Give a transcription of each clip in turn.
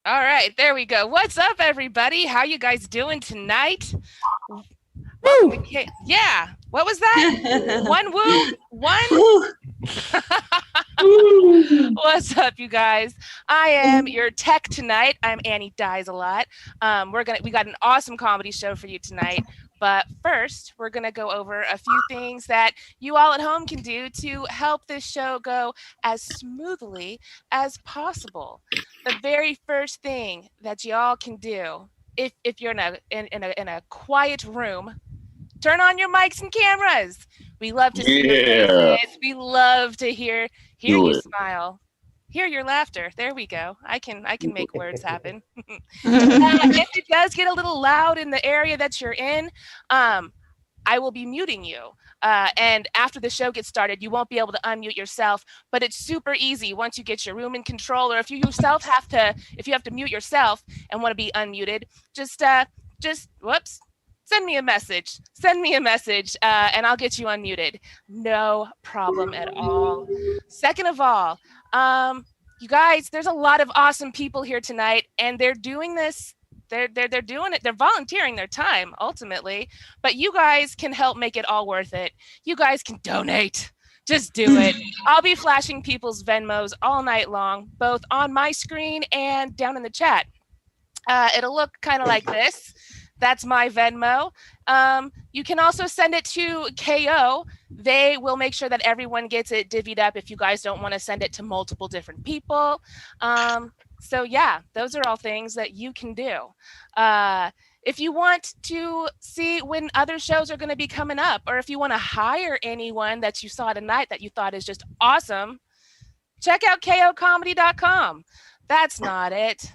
All right, there we go. What's up, everybody? How you guys doing tonight? Welcome to yeah. What was that? One woo, one. What's up, you guys? I am your tech tonight. I'm Annie Dies a Lot. We got an awesome comedy show for you tonight. But first, we're gonna go over a few things that you all at home can do to help this show go as smoothly as possible. The very first thing that y'all can do, if you're in a quiet room, turn on your mics and cameras. We love to see your faces. We love to hear you smile. Hear your laughter. There we go. I can make words happen. If it does get a little loud in the area that you're in, I will be muting you. And after the show gets started, you won't be able to unmute yourself, but it's super easy once you get your room in control, or if you have to mute yourself and want to be unmuted, just whoops. Send me a message, and I'll get you unmuted. No problem at all. Second of all, you guys, there's a lot of awesome people here tonight, and they're doing this. They're doing it. They're volunteering their time ultimately, but you guys can help make it all worth it. You guys can donate. Just do it. I'll be flashing people's Venmos all night long, both on my screen and down in the chat. It'll look kind of like this. That's my Venmo. You can also send it to KO. They will make sure that everyone gets it divvied up if you guys don't want to send it to multiple different people. So yeah, those are all things that you can do. If you want to see when other shows are going to be coming up, or if you want to hire anyone that you saw tonight that you thought is just awesome, check out kocomedy.com. That's not it,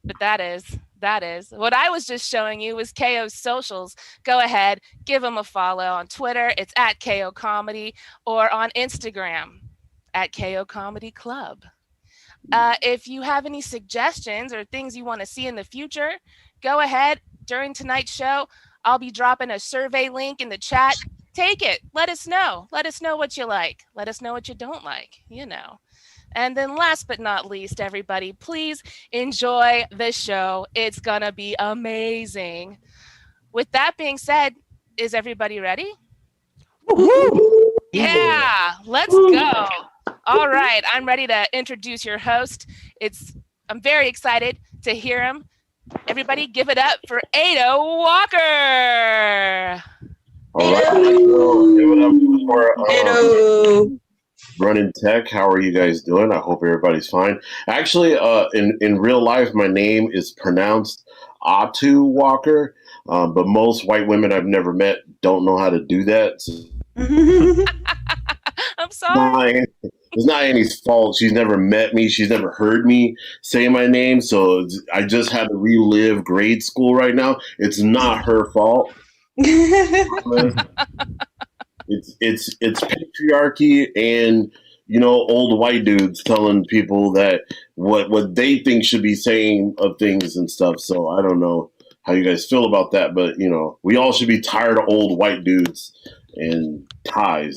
but that is. What I was just showing you was KO's socials. Go ahead, give him a follow on Twitter. It's at KO Comedy, or on Instagram at KO Comedy Club. If you have any suggestions or things you want to see in the future, go ahead. During tonight's show, I'll be dropping a survey link in the chat. Take it. Let us know. Let us know what you like. Let us know what you don't like, And then last but not least, everybody, please enjoy the show. It's going to be amazing. With that being said, is everybody ready? Yeah, let's go. All right, I'm ready to introduce your host. I'm very excited to hear him. Everybody give it up for Ada Walker. All right, give it up for Running Tech. How are you guys doing? I hope everybody's fine. Actually, in real life, my name is pronounced Atu Walker, but most white women I've never met don't know how to do that. So I'm sorry. It's not Annie's fault. She's never met me. She's never heard me say my name. So I just had to relive grade school right now. It's not her fault. It's patriarchy and old white dudes telling people that what they think should be saying of things and stuff. So I don't know how you guys feel about that, but we all should be tired of old white dudes and ties.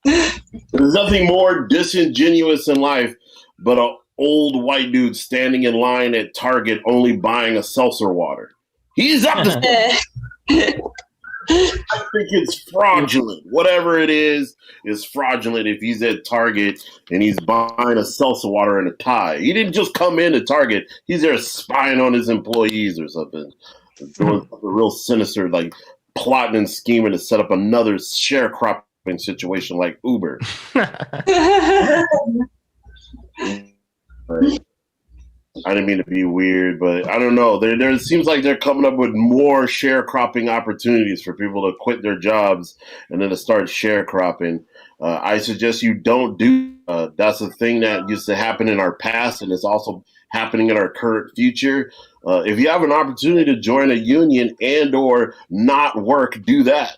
There's nothing more disingenuous in life but an old white dude standing in line at Target only buying a seltzer water. He's up to I think it's fraudulent. Whatever it is fraudulent if he's at Target and he's buying a seltzer water and a tie. He didn't just come into Target. He's there spying on his employees or something. Doing something real sinister, like plotting and scheming to set up another sharecropping situation like Uber. Right. I didn't mean to be weird, but I don't know. There seems like they're coming up with more sharecropping opportunities for people to quit their jobs and then to start sharecropping. I suggest you don't do. That's a thing that used to happen in our past, and it's also happening in our current future. If you have an opportunity to join a union and or not work, do that.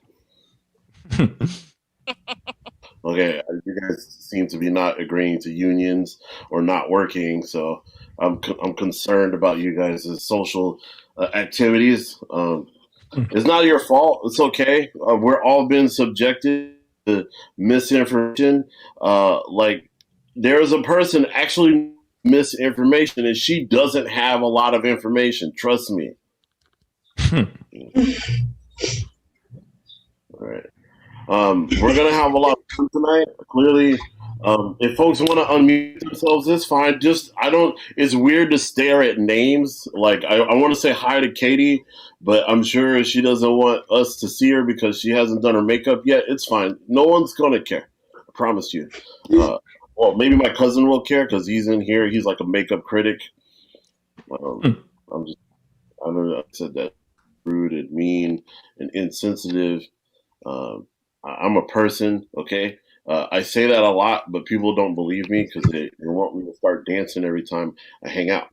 Okay, you guys seem to be not agreeing to unions or not working, so I'm concerned about you guys' social activities. It's not your fault. It's okay. We're all been subjected to misinformation. Like there is a person actually misinformation, and she doesn't have a lot of information. Trust me. All right. We're gonna have a lot of fun tonight. Clearly, if folks want to unmute themselves, it's fine. It's weird to stare at names. Like I want to say hi to Katie, but I'm sure she doesn't want us to see her because she hasn't done her makeup yet. It's fine. No one's gonna care. I promise you. Well, maybe my cousin will care because he's in here. He's like a makeup critic. I don't know. I said that rude and mean and insensitive. I'm a person, okay? I say that a lot, but people don't believe me because they want me to start dancing every time I hang out.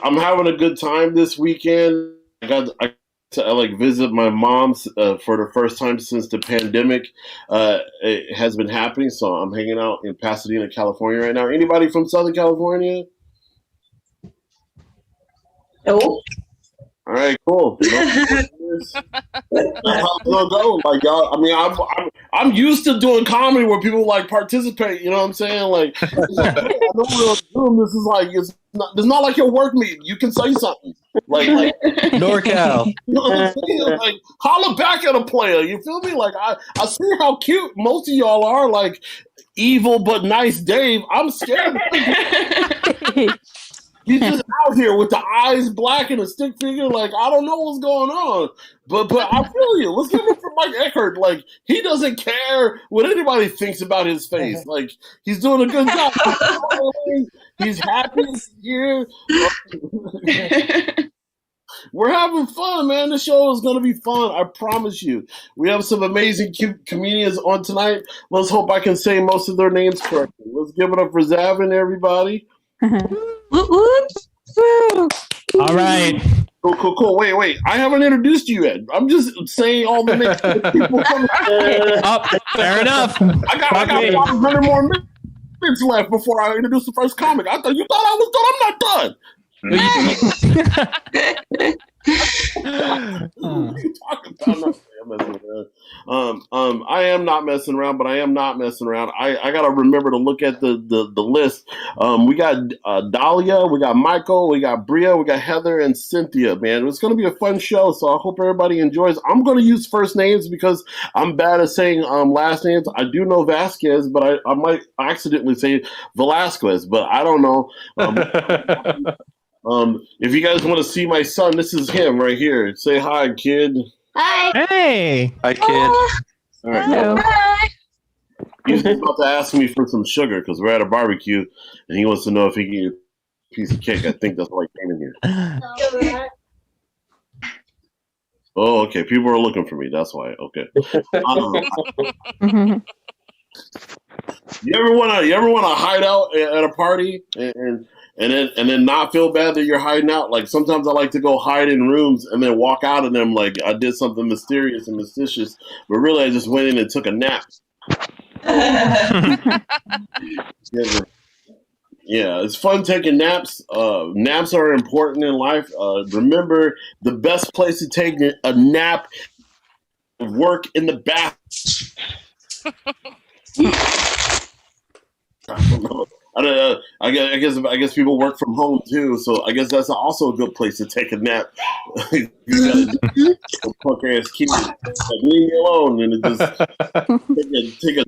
I'm having a good time this weekend. I got to visit my mom's for the first time since the pandemic. It has been happening, so I'm hanging out in Pasadena, California right now. Anybody from Southern California? No. All right, cool. That's how it's gonna go. Like y'all, I mean, I'm used to doing comedy where people like participate. You know what I'm saying? Like, I know this is like it's not like your work meeting. You can say something like NorCal. You know what I'm saying? Like, holler back at a player. You feel me? Like I see how cute most of y'all are. Like evil but nice Dave. I'm scared. He's just out here with the eyes black and a stick figure. Like, I don't know what's going on. But I feel you. Let's give it for Mike Eckhart. Like, he doesn't care what anybody thinks about his face. Like, he's doing a good job. He's happy here. We're having fun, man. The show is going to be fun. I promise you. We have some amazing cute comedians on tonight. Let's hope I can say most of their names correctly. Let's give it up for Zavin, everybody. All right. Cool. Wait. I haven't introduced you yet. I'm just saying all the names of people coming. Fair enough. I got 500 more minutes left before I introduce the first comic. You thought I was done. I'm not done. What are you talking about? I am not messing around, but I am not messing around. I gotta remember to look at the list. We got Dahlia, we got Michael, we got Bria, we got Heather and Cynthia. Man, it's gonna be a fun show, so I hope everybody enjoys. I'm gonna use first names because I'm bad at saying last names. I do know Vasquez, but I might accidentally say Velasquez, but I don't know. If you guys want to see my son, this is him right here. Say hi, kid. Hi. Hey. Hi, kid. All right. Hello. Hi. He's about to ask me for some sugar because we're at a barbecue, and he wants to know if he can eat a piece of cake. I think that's why he came in here. Oh, okay. People are looking for me. That's why. Okay. You ever want to hide out at a party and then not feel bad that you're hiding out? Like sometimes I like to go hide in rooms and then walk out of them like I did something mysterious and mystifious, but really I just went in and took a nap. Yeah, it's fun taking naps. Naps are important in life. Remember, the best place to take a nap is work in the bath. I don't know. I guess people work from home too, so I guess that's also a good place to take a nap. You got a punk ass kid, like, leave me alone, and it just take a.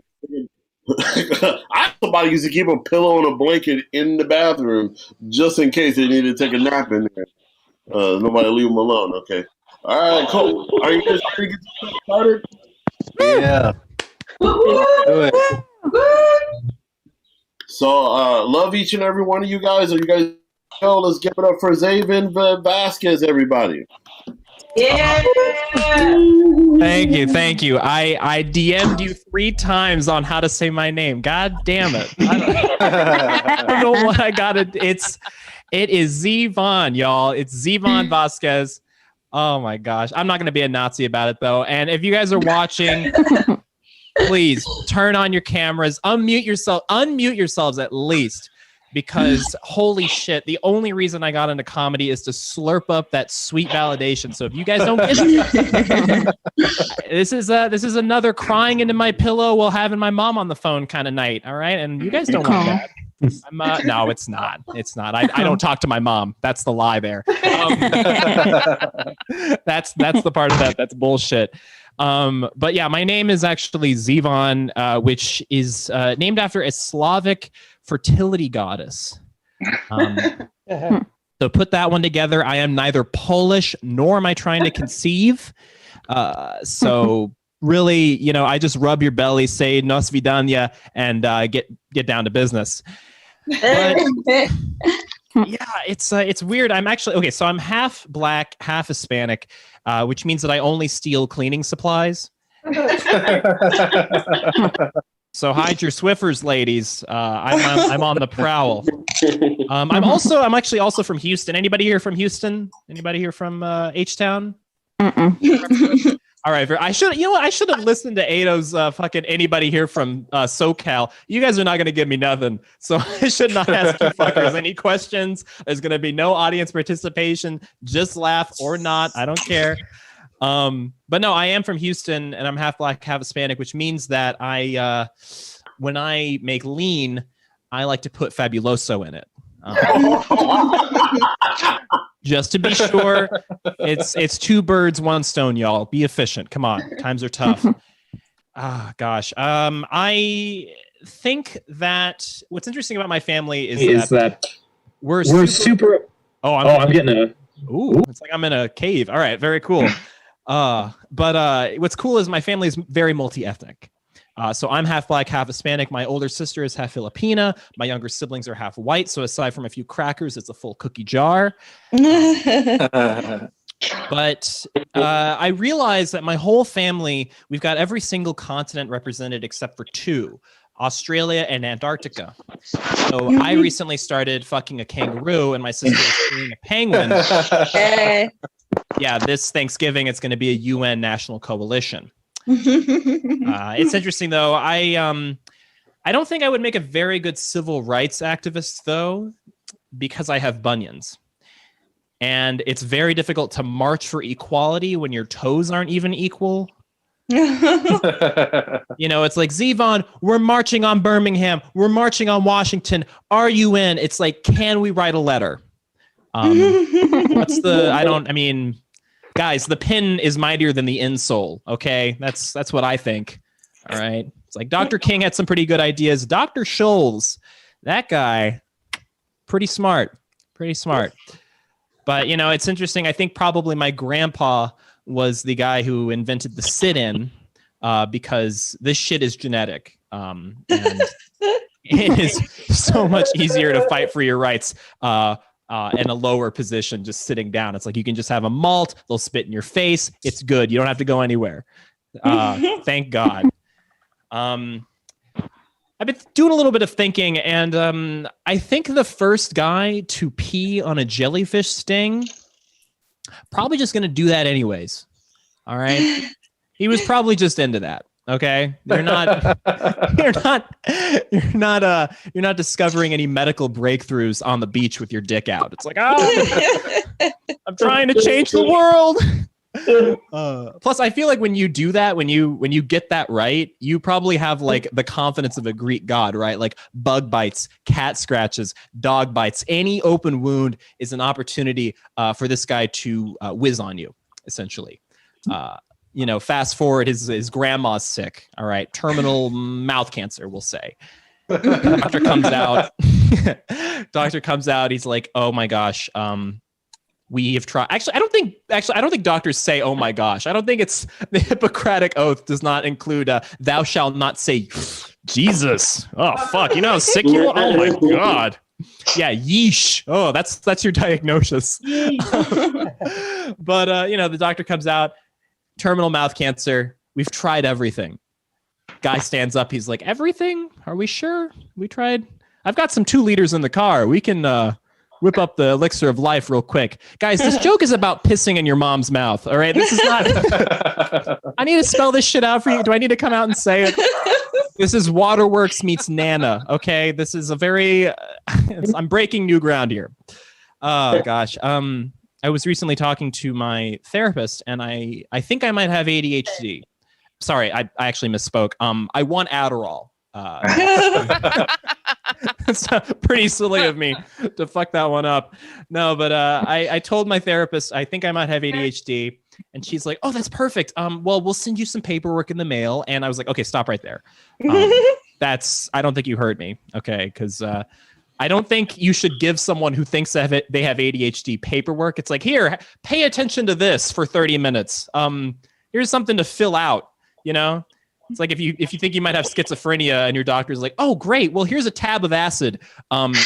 Somebody used to keep a pillow and a blanket in the bathroom just in case they needed to take a nap in there. Nobody leave them alone. Okay. All right, cool. Are you guys ready to get started? Yeah. Do it. So, love each and every one of you guys. Are you guys? Let's give it up for Zavin Vasquez, everybody. Yeah. Thank you. I DM'd you 3 times on how to say my name. God damn it. I don't know what I got it. It is Zevon, y'all. It's Zevon Vasquez. Oh my gosh. I'm not going to be a Nazi about it though. And if you guys are watching, please turn on your cameras, unmute yourselves at least. because holy shit, the only reason I got into comedy is to slurp up that sweet validation. So if you guys don't get it, this is another crying into my pillow while having my mom on the phone kind of night. All right, and you guys don't want that. No, it's not. It's not. I don't talk to my mom. That's the lie there. That's the part of that. That's bullshit. But yeah, my name is actually Zivon, which is named after a Slavic fertility goddess. So put that one together. I am neither Polish nor am I trying to conceive. So really, I just rub your belly, say "No svidanya," and get down to business. But, yeah, it's weird. I'm actually okay. So I'm half black, half Hispanic, which means that I only steal cleaning supplies. So hide your Swiffers, ladies. I'm on the prowl. I'm actually also from Houston. Anybody here from Houston? Anybody here from H-Town? All right, I should have listened to Ado's fucking anybody here from SoCal. You guys are not going to give me nothing, so I should not ask you fuckers any questions. There's going to be no audience participation. Just laugh or not. I don't care. But no, I am from Houston, and I'm half black, half Hispanic, which means that when I make lean, I like to put Fabuloso in it. Just to be sure, it's two birds, one stone, y'all. Be efficient. Come on, times are tough. Gosh. I think that what's interesting about my family is that we're super. I'm getting a. Ooh, it's like I'm in a cave. All right, very cool. But what's cool is my family is very multi-ethnic. So I'm half black, half Hispanic. My older sister is half Filipina. My younger siblings are half white. So aside from a few crackers, it's a full cookie jar. But I realized that my whole family, we've got every single continent represented except for two, Australia and Antarctica. So I recently started fucking a kangaroo, and my sister is seeing a penguin. Yeah, this Thanksgiving, it's going to be a UN national coalition. It's interesting though. I don't think I would make a very good civil rights activist though, because I have bunions, and it's very difficult to march for equality when your toes aren't even equal. It's like, Zivon, we're marching on Birmingham, we're marching on Washington. Are you in? It's like, can we write a letter? Guys, the pin is mightier than the insole, okay? That's what I think, all right? It's like Dr. King had some pretty good ideas. Dr. Scholl's, that guy, pretty smart. But, it's interesting. I think probably my grandpa was the guy who invented the sit-in because this shit is genetic. And it is so much easier to fight for your rights in a lower position, just sitting down. It's like you can just have a malt, they'll spit in your face. It's good. You don't have to go anywhere. Thank God. I've been doing a little bit of thinking, and I think the first guy to pee on a jellyfish sting, probably just going to do that anyways. All right. He was probably just into that. Okay, you're not discovering any medical breakthroughs on the beach with your dick out. It's like, I'm trying to change the world. Plus, I feel like when you do that, when you get that right, you probably have like the confidence of a Greek god, right? Like bug bites, cat scratches, dog bites. Any open wound is an opportunity for this guy to whiz on you, essentially. Fast forward, his grandma's sick. All right, terminal mouth cancer, we'll say. Doctor comes out. He's like, "Oh my gosh, we have tried." Actually, I don't think doctors say, "Oh my gosh." I don't think it's the Hippocratic Oath does not include "Thou shalt not say Jesus." Oh fuck, you know how sick you are. Oh my god. Yeah, yeesh. Oh, that's your diagnosis. But the doctor comes out. Terminal mouth cancer. We've tried everything. Guy stands up. He's like, everything? Are we sure? We tried. I've got some 2 liters in the car. We can whip up the elixir of life real quick. Guys, this joke is about pissing in your mom's mouth. All right, this is not. I need to spell this shit out for you. Do I need to come out and say it? This is Waterworks meets Nana. Okay, this is a very. I'm breaking new ground here. Oh gosh. I was recently talking to my therapist, and I think I might have ADHD. Sorry, I actually misspoke. I want Adderall. It's pretty silly of me to fuck that one up. No, but I told my therapist I think I might have ADHD, and she's like, "Oh, that's perfect. Well, we'll send you some paperwork in the mail." And I was like, "Okay, stop right there. I don't think you heard me, okay? Because I don't think you should give someone who thinks that they have ADHD paperwork. It's like, here, pay attention to this for 30 minutes. Here's something to fill out, you know?" It's like if you think you might have schizophrenia and your doctor's like, "Oh, great. Well, here's a tab of acid and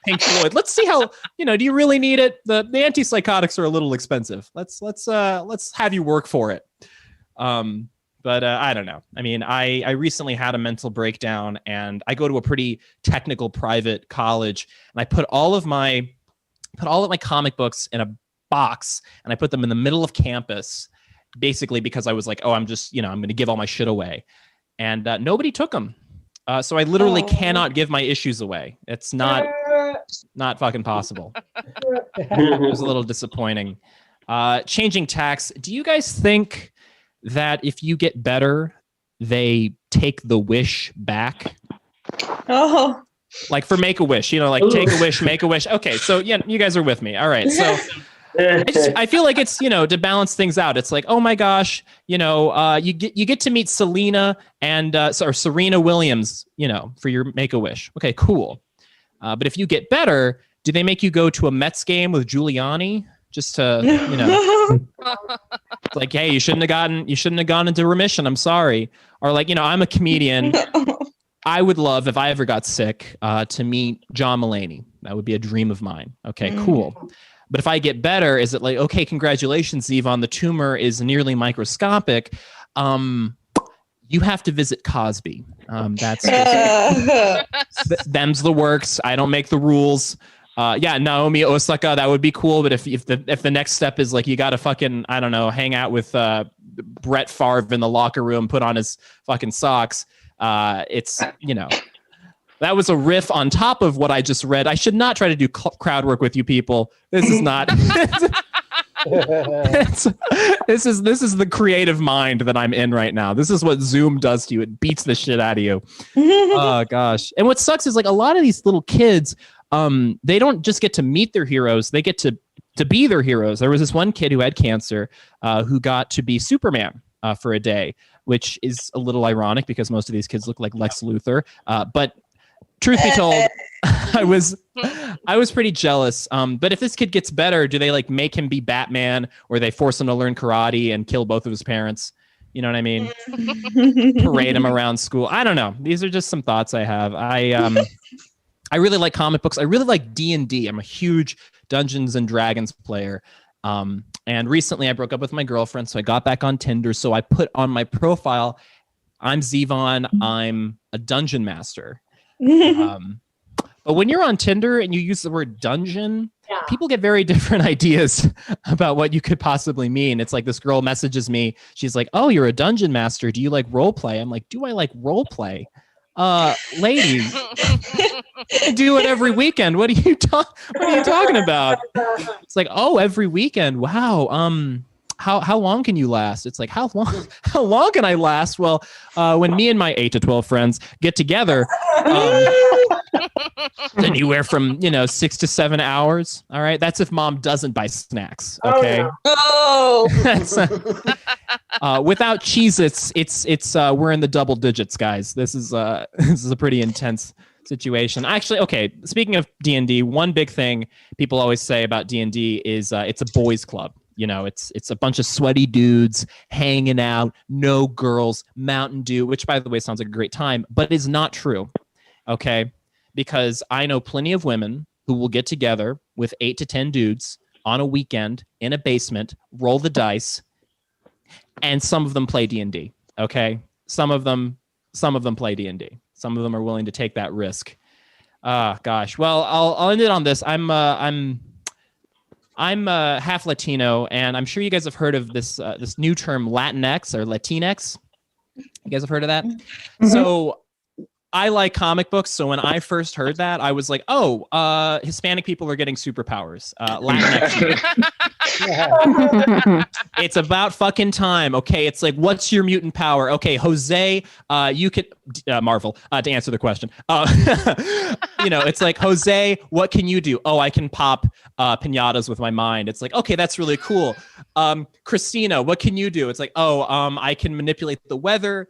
Pink Floyd. Let's see how, do you really need it? The antipsychotics are a little expensive. Let's have you work for it." But I don't know. I mean, I recently had a mental breakdown, and I go to a pretty technical private college, and I put all of my comic books in a box, and I put them in the middle of campus, basically because I was like, "Oh, I'm just, I'm going to give all my shit away," and nobody took them. So I literally cannot give my issues away. It's not fucking possible. It was a little disappointing. Changing tax. Do you guys think that if you get better, they take the wish back? Oh. Like for Make-A-Wish, take a wish, make a wish. Okay, so yeah, you guys are with me. All right, so I feel like it's, to balance things out. It's like, oh my gosh, you get to meet Selena and or Serena Williams, for your Make-A-Wish. Okay, cool. But if you get better, do they make you go to a Mets game with Giuliani just to, it's like, hey, you shouldn't have gone into remission. I'm sorry. Or like, I'm a comedian. I would love, if I ever got sick, to meet John Mulaney. That would be a dream of mine. Okay, cool. But if I get better, is it like, okay, congratulations, Yvonne, the tumor is nearly microscopic. You have to visit Cosby. That's them's the works. I don't make the rules. Naomi Osaka, that would be cool. But if the next step is like, you got to fucking, I don't know, hang out with Brett Favre in the locker room, put on his fucking socks. It's, that was a riff on top of what I just read. I should not try to do crowd work with you people. This is not. This is the creative mind that I'm in right now. This is what Zoom does to you. It beats the shit out of you. Oh gosh. And what sucks is like a lot of these little kids, they don't just get to meet their heroes. They get to be their heroes. There was this one kid who had cancer, who got to be Superman for a day, which is a little ironic because most of these kids look like Lex Luthor. But truth be told, I was pretty jealous. But if this kid gets better, do they like make him be Batman, or they force him to learn karate and kill both of his parents? You know what I mean? Parade him around school. I don't know. These are just some thoughts I have. I really like comic books. I really like D&D. I'm a huge Dungeons and Dragons player. And recently I broke up with my girlfriend, so I got back on Tinder. So I put on my profile, I'm Zevon, I'm a dungeon master. But when you're on Tinder and you use the word dungeon, people get very different ideas about what you could possibly mean. It's like this girl messages me. She's like, "Oh, you're a dungeon master. Do you like role play?" I'm like, "Do I like role play? Lady, I do it every weekend. What are you talking about?" It's like, "Oh, every weekend. Wow. How long can you last?" It's like, how long can I last? Well, when me and my 8 to 12 friends get together, anywhere from 6 to 7 hours. All right, that's if mom doesn't buy snacks. Okay. Without Cheez-Its, it's we're in the double digits, guys. This is a pretty intense situation. Actually, okay, speaking of D&D, one big thing people always say about D&D is it's a boys club. It's a bunch of sweaty dudes hanging out, no girls, Mountain Dew, which by the way sounds like a great time, but is not true. Okay? Because I know plenty of women who will get together with 8 to 10 dudes on a weekend in a basement, roll the dice, and some of them play D&D. Okay? Some of them play D&D. Some of them are willing to take that risk. Gosh. Well, I'll end it on this. I'm half Latino, and I'm sure you guys have heard of this new term Latinx or Latinx. You guys have heard of that? Mm-hmm. So I like comic books, so when I first heard that, I was like, "Oh, Hispanic people are getting superpowers." Latinx. It's about fucking time. Okay, it's like, what's your mutant power? Okay, Jose, you could Marvel to answer the question. It's like, Jose, what can you do? Oh, I can pop piñatas with my mind. It's like, okay, that's really cool. Christina, what can you do? It's like, I can manipulate the weather.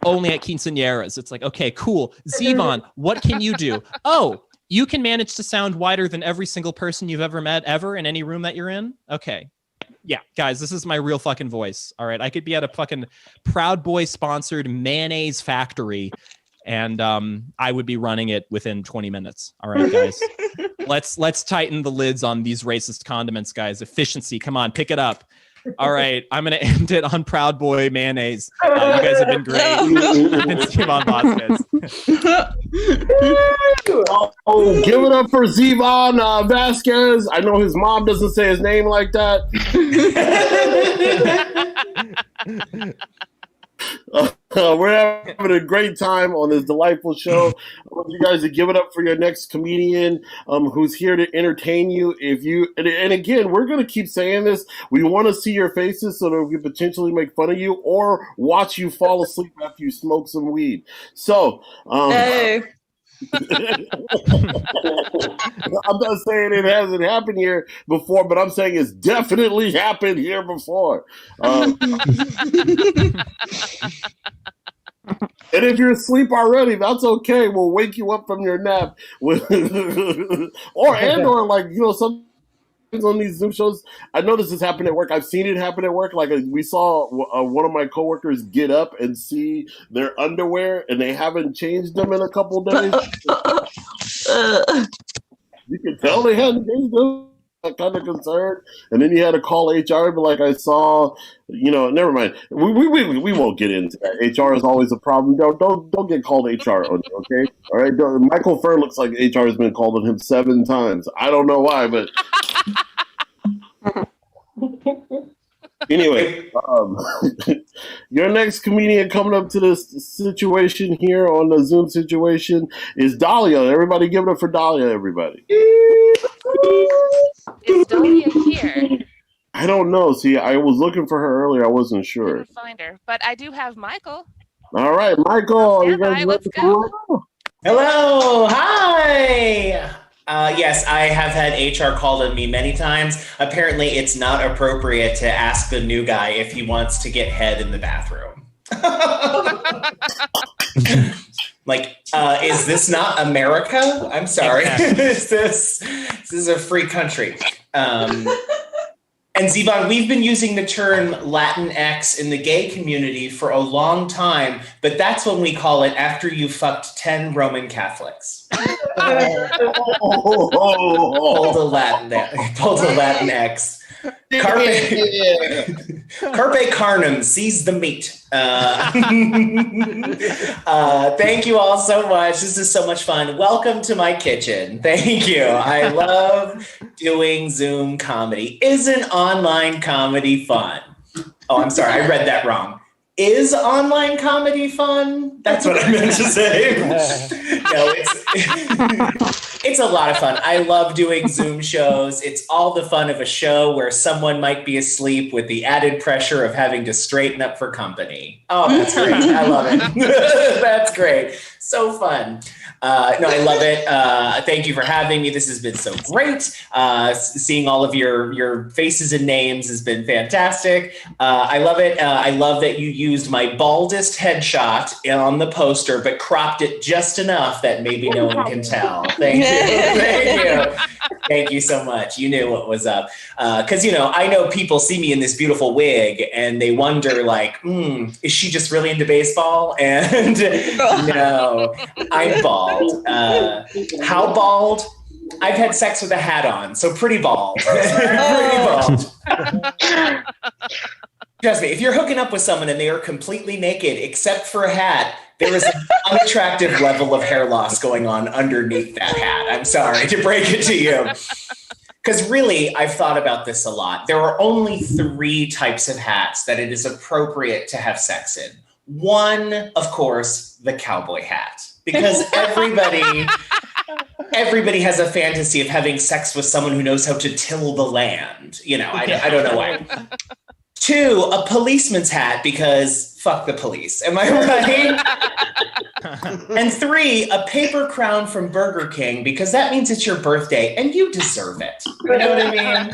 Only at quinceañeras. It's like, okay, cool. Zevon, what can you do? Oh, you can manage to sound wider than every single person you've ever met ever in any room that you're in? Okay. Yeah, guys, this is my real fucking voice. All right. I could be at a fucking Proud Boy sponsored mayonnaise factory and I would be running it within 20 minutes. All right, guys. Let's tighten the lids on these racist condiments, guys. Efficiency. Come on, pick it up. All right, I'm going to end it on Proud Boy mayonnaise. You guys have been great. It's Zevon Vasquez. Give it up for Zevon Vasquez. I know his mom doesn't say his name like that. We're having a great time on this delightful show. I want you guys to give it up for your next comedian who's here to entertain you. And again, we're going to keep saying this. We want to see your faces so that we can potentially make fun of you or watch you fall asleep after you smoke some weed. So, Hey. I'm not saying it hasn't happened here before, but I'm saying it's definitely happened here before. And if you're asleep already, that's okay. We'll wake you up from your nap. Or some on these Zoom shows. I know this has happened at work. I've seen it happen at work. Like we saw one of my coworkers get up and see their underwear, and they haven't changed them in a couple of days. You can tell they hadn't changed them. Kind of concerned, and then you had to call HR. But like I saw, never mind. We won't get into that. HR is always a problem. Don't get called HR on you, okay? All right. Michael Fern looks like HR has been called on him 7 times. I don't know why, but anyway, your next comedian coming up to this situation here on the Zoom situation is Dahlia. Everybody give it up for Dahlia, everybody. Is Dahlia here? I don't know. See, I was looking for her earlier. I wasn't sure. I couldn't find her, but I do have Michael. All right, Michael. Let's go. Hello. Hi. Yes, I have had HR called on me many times. Apparently, it's not appropriate to ask the new guy if he wants to get head in the bathroom. Is this not America? I'm sorry. This is a free country. And Zevon, we've been using the term Latinx in the gay community for a long time, but that's when we call it after you fucked 10 Roman Catholics. Pulled a Latinx. Carpe carnum, seize the meat. Thank you all so much. This is so much fun. Welcome to my kitchen. Thank you. I love doing Zoom comedy. Isn't online comedy fun? Oh, I'm sorry. I read that wrong. Is online comedy fun? That's what I meant to say. No, it's a lot of fun. I love doing Zoom shows. It's all the fun of a show where someone might be asleep with the added pressure of having to straighten up for company. Oh, that's great. I love it. That's great. So fun. I love it. Thank you for having me. This has been so great. Seeing all of your faces and names has been fantastic. I love it. I love that you used my baldest headshot on the poster, but cropped it just enough that maybe no one can tell. Thank you. Thank you. Thank you so much. You knew what was up. Because, I know people see me in this beautiful wig and they wonder, is she just really into baseball? And no, I'm bald. How bald? I've had sex with a hat on, so pretty bald. Pretty bald. Trust me, if you're hooking up with someone and they are completely naked except for a hat, There is an unattractive level of hair loss going on underneath that hat. I'm sorry to break it to you. Because really, I've thought about this a lot. There are only 3 types of hats that it is appropriate to have sex in. One, of course, the cowboy hat. Because everybody has a fantasy of having sex with someone who knows how to till the land. You know, I don't know why. 2, a policeman's hat, because fuck the police. Am I right? And 3, a paper crown from Burger King, because that means it's your birthday and you deserve it. You know what I mean?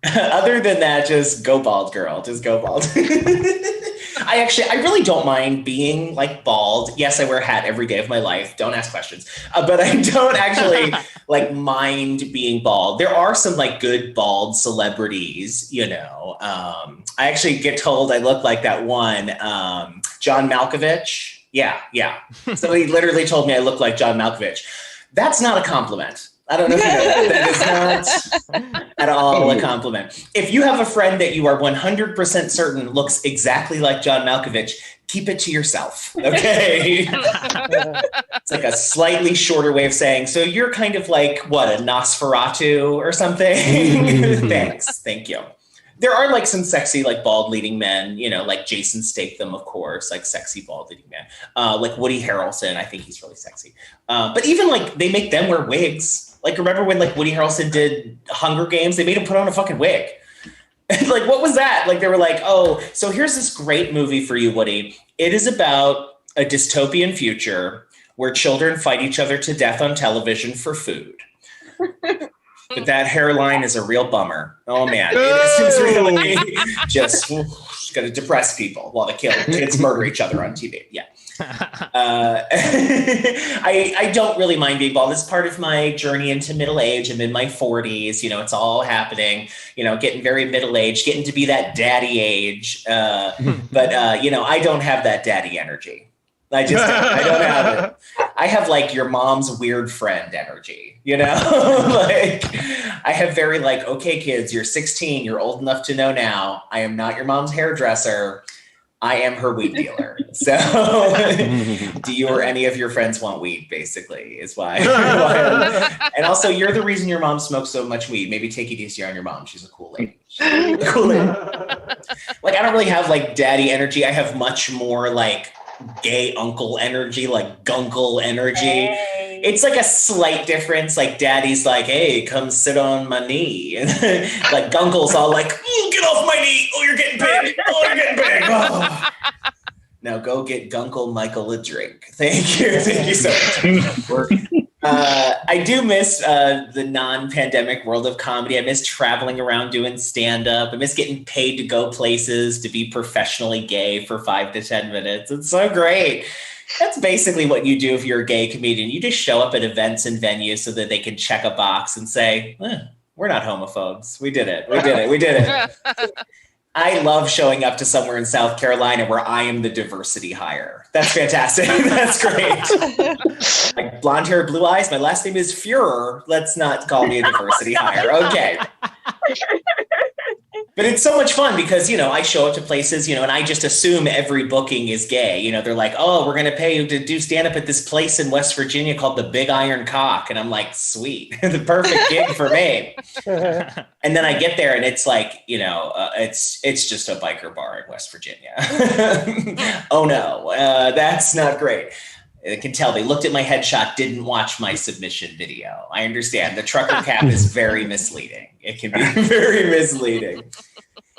Other than that, just go bald, girl. Just go bald. I really don't mind being like bald. Yes, I wear a hat every day of my life. Don't ask questions. But I don't actually like mind being bald. There are some like good bald celebrities, you know. I actually get told I look like that one, John Malkovich. Yeah. Somebody literally told me I look like John Malkovich. That's not a compliment. I don't know if you know that. That is not at all a compliment. If you have a friend that you are 100% certain looks exactly like John Malkovich, keep it to yourself, okay? It's like a slightly shorter way of saying, so you're kind of like, what, a Nosferatu or something? Thanks, thank you. There are like some sexy, like bald leading men, you know, like Jason Statham, of course, like sexy bald leading man. Like Woody Harrelson, I think he's really sexy. But even like they make them wear wigs. Like, remember when like Woody Harrelson did Hunger Games? They made him put on a fucking wig. Like, what was that? Like, they were like, oh, so here's this great movie for you, Woody. It is about a dystopian future where children fight each other to death on television for food. But that hairline is a real bummer. Oh, man. It is really just going to depress people while the kids murder each other on TV. Yeah. I don't really mind being bald. It's part of my journey into middle age. I'm in my 40s. You know, it's all happening. You know, getting very middle aged, getting to be that daddy age. But you know, I don't have that daddy energy. I don't have it. I have like your mom's weird friend energy, you know? Like I have very like, okay, kids, you're 16, you're old enough to know now. I am not your mom's hairdresser. I am her weed dealer. So do you or any of your friends want weed, basically, is why. And also, you're the reason your mom smokes so much weed. Maybe take it easy on your mom. She's a cool lady. Like, I don't really have, like, daddy energy. I have much more, like, gay uncle energy, like gunkle energy. Hey. It's like a slight difference. Like daddy's like, hey, come sit on my knee. And like gunkle's all like, get off my knee. Oh, you're getting big. Oh, you're getting big. Oh. Now go get Gunkle Michael a drink. Thank you. Thank you so much. I do miss the non-pandemic world of comedy. I miss traveling around doing stand-up. I miss getting paid to go places, to be professionally gay for 5 to 10 minutes. It's so great. That's basically what you do if you're a gay comedian. You just show up at events and venues so that they can check a box and say, we're not homophobes. We did it. We did it. We did it. I love showing up to somewhere in South Carolina where I am the diversity hire. That's fantastic. That's great. Like blonde hair, blue eyes. My last name is Führer. Let's not call me a diversity hire. Okay. But it's so much fun because, you know, I show up to places, you know, and I just assume every booking is gay. You know, they're like, oh, we're going to pay you to do stand up at this place in West Virginia called the Big Iron Cock. And I'm like, sweet, the perfect gig for me. And then I get there and it's like, you know, it's just a biker bar in West Virginia. Oh, no, that's not great. I can tell they looked at my headshot, didn't watch my submission video. I understand. The trucker cap is very misleading. It can be very misleading.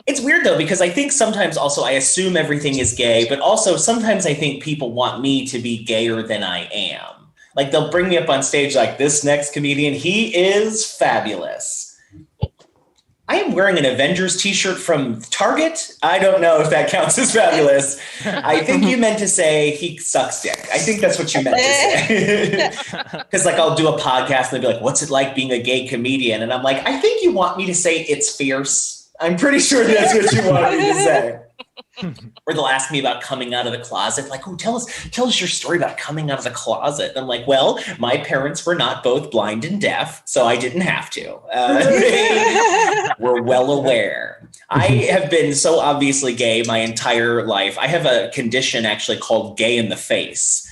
It's weird, though, because I think sometimes also I assume everything is gay, but also sometimes I think people want me to be gayer than I am. Like they'll bring me up on stage like this next comedian, he is fabulous. I am wearing an Avengers t-shirt from Target. I don't know if that counts as fabulous. I think you meant to say he sucks dick. I think that's what you meant to say. Because like I'll do a podcast and they'll be like, what's it like being a gay comedian? And I'm like, I think you want me to say it's fierce. I'm pretty sure that's what you want me to say. Or they'll ask me about coming out of the closet. Like, oh, tell us your story about coming out of the closet. And I'm like, well, my parents were not both blind and deaf, so I didn't have to. They were well aware. I have been so obviously gay my entire life. I have a condition actually called gay in the face,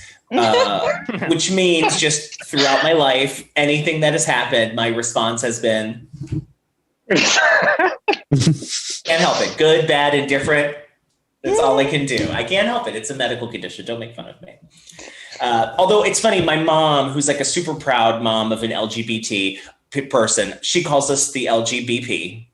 which means just throughout my life, anything that has happened, my response has been, can't help it. Good, bad, indifferent. That's all I can do. I can't help it. It's a medical condition. Don't make fun of me. Although it's funny, my mom, who's like a super proud mom of an LGBT person, she calls us the LGBP,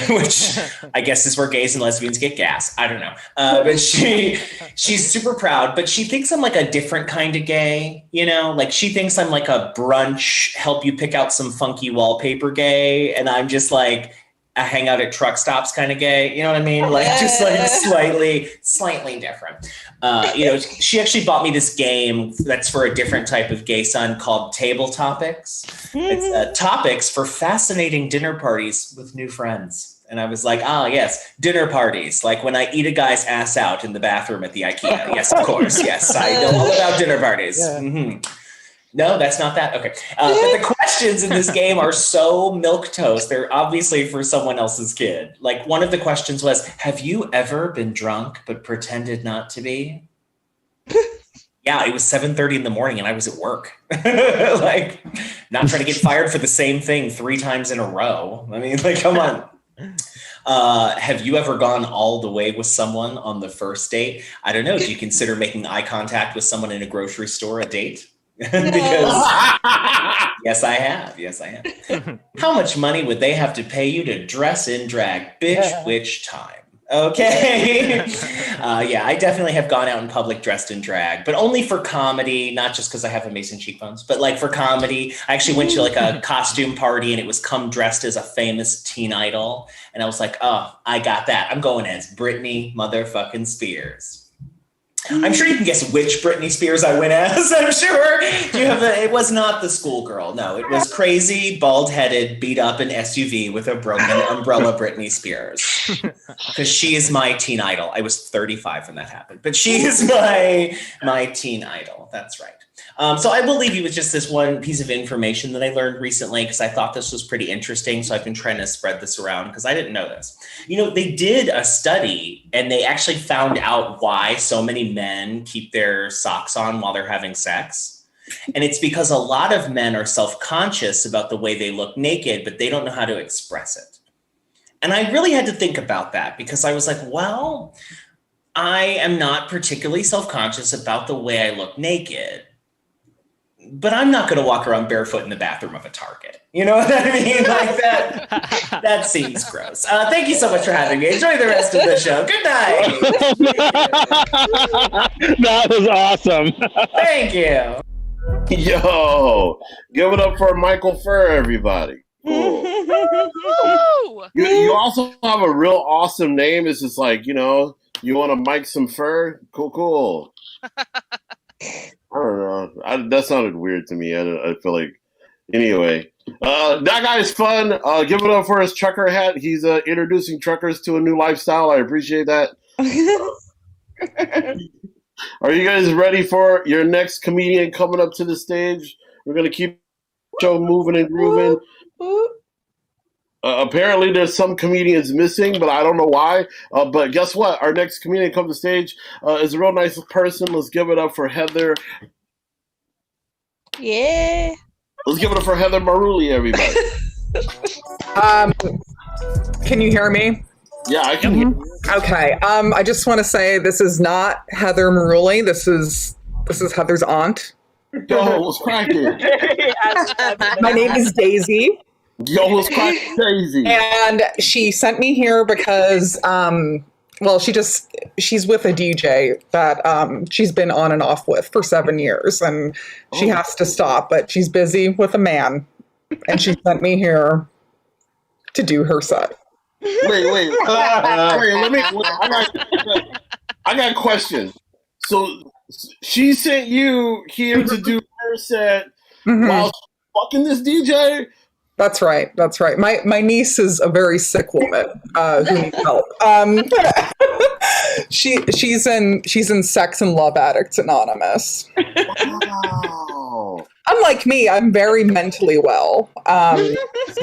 which I guess is where gays and lesbians get gas. I don't know. But she's super proud, but she thinks I'm like a different kind of gay, you know? Like she thinks I'm like a brunch, help you pick out some funky wallpaper gay. And I'm just like a hang out at truck stops kind of gay. You know what I mean? Like just like slightly different. You know, she actually bought me this game that's for a different type of gay son called Table Topics. It's topics for fascinating dinner parties with new friends. And I was like, yes, dinner parties. Like when I eat a guy's ass out in the bathroom at the IKEA. Yes, of course. Yes, I know all about dinner parties. Yeah. Mm-hmm. No, that's not that. Okay. But the questions in this game are so milquetoast. They're obviously for someone else's kid. Like one of the questions was, have you ever been drunk but pretended not to be? Yeah, it was 7:30 in the morning and I was at work. Like not trying to get fired for the same thing 3 times in a row. I mean, like, come on. Have you ever gone all the way with someone on the first date? I don't know. Do you consider making eye contact with someone in a grocery store a date? Because yes, I have. How much money would they have to pay you to dress in drag? Bitch, which time? Okay. Yeah, I definitely have gone out in public dressed in drag, but only for comedy, not just because I have amazing cheekbones, but like for comedy. I actually went to like a costume party and it was come dressed as a famous teen idol. And I was like, oh, I got that. I'm going as Britney motherfucking Spears. I'm sure you can guess which Britney Spears I went as, I'm sure. It was not the schoolgirl. No, it was crazy, bald-headed, beat up in SUV with a broken umbrella Britney Spears. Because she is my teen idol. I was 35 when that happened. But she is my teen idol. That's right. So I believe it was just this one piece of information that I learned recently because I thought this was pretty interesting. So I've been trying to spread this around because I didn't know this. You know, they did a study and they actually found out why so many men keep their socks on while they're having sex. And it's because a lot of men are self-conscious about the way they look naked, but they don't know how to express it. And I really had to think about that because I was like, well, I am not particularly self-conscious about the way I look naked. But I'm not going to walk around barefoot in the bathroom of a Target. You know what I mean? Like that seems gross. Thank you so much for having me. Enjoy the rest of the show. Good night. That was awesome. Thank you. Yo, give it up for Michael Furr, everybody. Cool. You also have a real awesome name. It's just like, you know, you want to mic some fur? Cool. I don't know. That sounded weird to me. I feel like, anyway, that guy's fun. Give it up for his trucker hat. He's introducing truckers to a new lifestyle. I appreciate that. Are you guys ready for your next comedian coming up to the stage? We're gonna keep the show moving and grooving. Apparently, there's some comedians missing, but I don't know why. But guess what? Our next comedian comes to stage is a real nice person. Let's give it up for Heather. Yeah. Let's give it up for Heather Maruli, everybody. Can you hear me? Yeah, I can hear you. Okay. I just want to say this is not Heather Maruli. This is Heather's aunt. Yo, what's cracking? My name is Daisy. Yo, let's crack Daisy. And she sent me here because, she's with a DJ that she's been on and off with for 7 years, and she has to stop, but she's busy with a man, and she sent me here to do her set. Wait. I got a question. So she sent you here to do her set while she's fucking this DJ? That's right. My niece is a very sick woman who needs help. She's in Sex and Love Addicts Anonymous. Wow. Unlike me, I'm very mentally well. So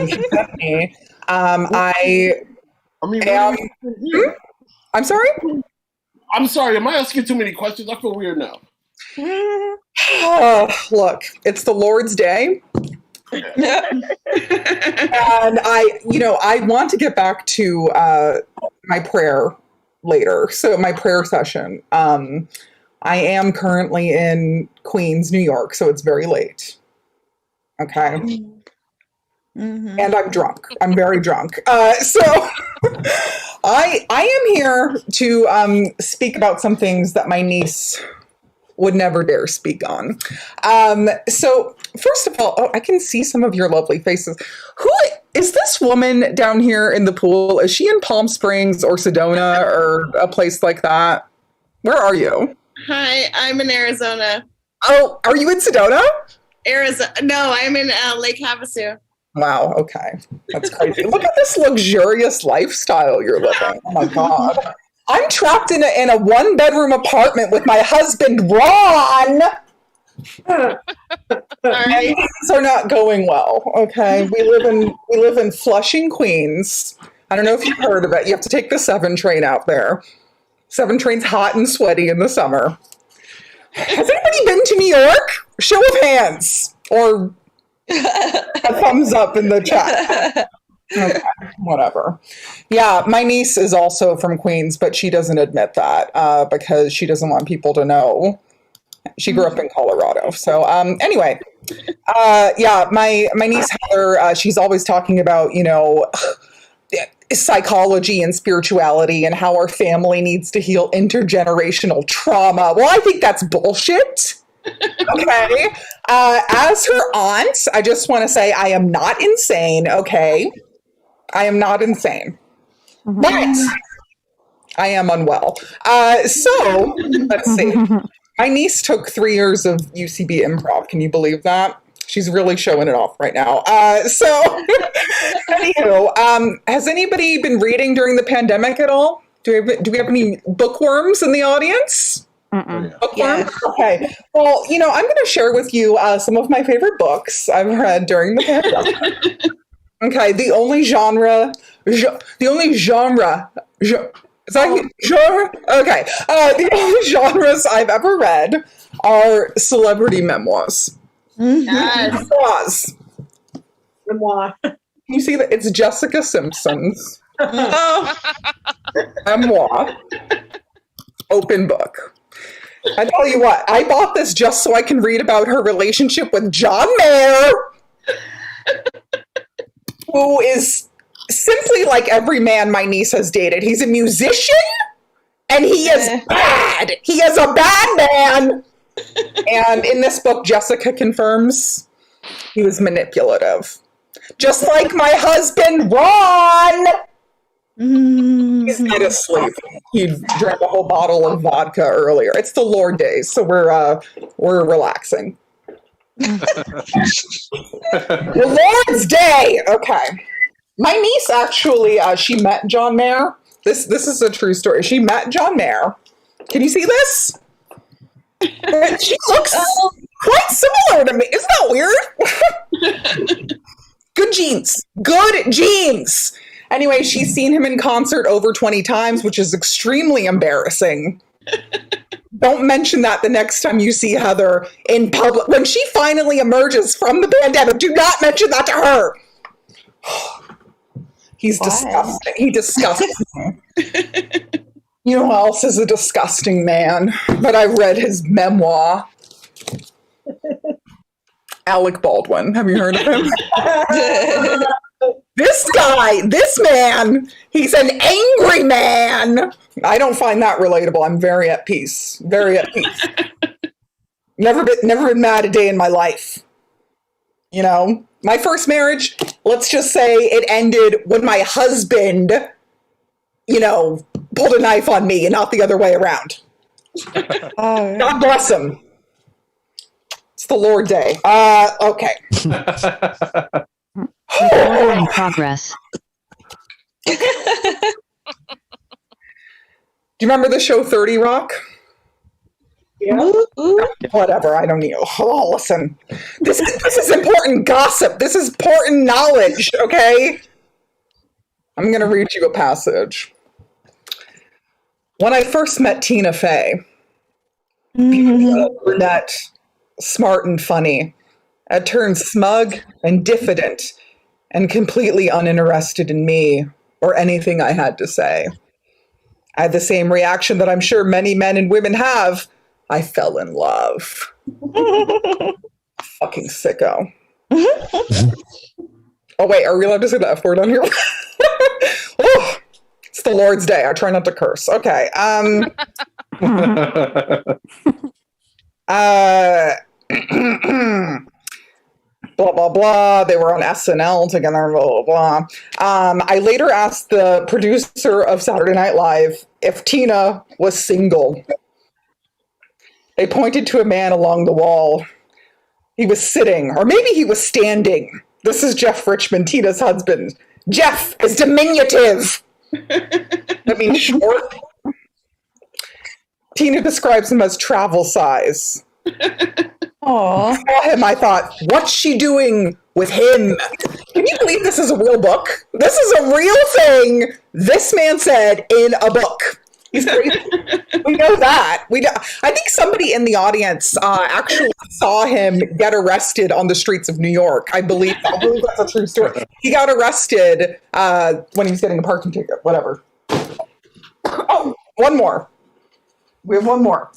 she sent me. I mean, I'm sorry? I'm sorry. Am I asking too many questions? I feel weird now. Look, it's the Lord's Day. And I want to get back to my prayer later. So my prayer session. I am currently in Queens, New York, so it's very late. Okay. Mhm. And I'm drunk. I'm very drunk. So I am here to speak about some things that my niece would never dare speak on. So first of all, I can see some of your lovely faces. Who is this woman down here in the pool? Is she in Palm Springs or Sedona or a place like that? Where are you? Hi, I'm in Arizona. Oh, are you in Sedona? Arizona. No, I'm in Lake Havasu. Wow, okay. That's crazy. Look at this luxurious lifestyle you're living. Oh my God. I'm trapped in a one-bedroom apartment with my husband, Ron. Things are not going well, okay? We live in Flushing, Queens. I don't know if you've heard of it. You have to take the 7 train out there. 7 train's hot and sweaty in the summer. Has anybody been to New York? Show of hands. Or a thumbs up in the chat. Okay, whatever. Yeah, my niece is also from Queens, but she doesn't admit that because she doesn't want people to know. She grew up in Colorado. So anyway, yeah, my niece Heather, she's always talking about, psychology and spirituality and how our family needs to heal intergenerational trauma. Well, I think that's bullshit. Okay. As her aunt, I just want to say I am not insane. Okay. I am not insane. But I am unwell. So let's see. My niece took 3 years of UCB improv. Can you believe that? She's really showing it off right now. So anywho, has anybody been reading during the pandemic at all? Do we have any bookworms in the audience? Bookworms? Yeah. Okay. Well, I'm going to share with you some of my favorite books I've read during the pandemic. Okay, the only genre. Is that genre? Okay. The only genres I've ever read are celebrity memoirs. Yes. Memoir. Can you see that? It's Jessica Simpson's Oh, memoir. Open book. I tell you what, I bought this just so I can read about her relationship with John Mayer, who is simply like every man my niece has dated. He's a musician, and he is bad. He is a bad man. And in this book, Jessica confirms he was manipulative. Just like my husband, Ron. He's dead asleep. He drank a whole bottle of vodka earlier. It's the Lord days, so we're relaxing. The Lord's Day. Okay. My niece actually, she met John Mayer. This is a true story. She met John Mayer. Can you see this? She looks quite similar to me. Isn't that weird? Good genes. Good genes. Anyway, she's seen him in concert over 20 times, which is extremely embarrassing. Don't mention that the next time you see Heather in public. When she finally emerges from the pandemic, do not mention that to her. He's disgusting. He disgusts me. You know who else is a disgusting man? But I read his memoir. Alec Baldwin. Have you heard of him? This guy, this man, he's an angry man. I don't find that relatable. I'm very at peace. Very at peace. Never been mad a day in my life. My first marriage, let's just say it ended when my husband, pulled a knife on me and not the other way around. God bless him. It's the Lord Day. Okay. Recording in progress. Do you remember the show 30 Rock? yeah. Whatever, I don't know. Oh, listen. This is important gossip. This is important knowledge, okay? I'm going to read you a passage. When I first met Tina Fey, brunette, smart and funny, had turned smug and diffident and completely uninterested in me or anything I had to say. I had the same reaction that I'm sure many men and women have. I fell in love. Fucking sicko. Oh, wait, are we allowed to say the F word on here? Oh, it's the Lord's Day. I try not to curse. Okay. Blah, blah, blah. They were on SNL together, blah, blah, blah. I later asked the producer of Saturday Night Live if Tina was single. They pointed to a man along the wall. He was sitting, or maybe he was standing. This is Jeff Richmond, Tina's husband. Jeff is diminutive. That means short. Tina describes him as travel size. I saw him, I thought, what's she doing with him? Can you believe this is a real book? This is a real thing this man said in a book. He's crazy. We know that. I think somebody in the audience actually saw him get arrested on the streets of New York. I believe that's a true story. He got arrested when he was getting a parking ticket, whatever. Oh, one more. We have one more.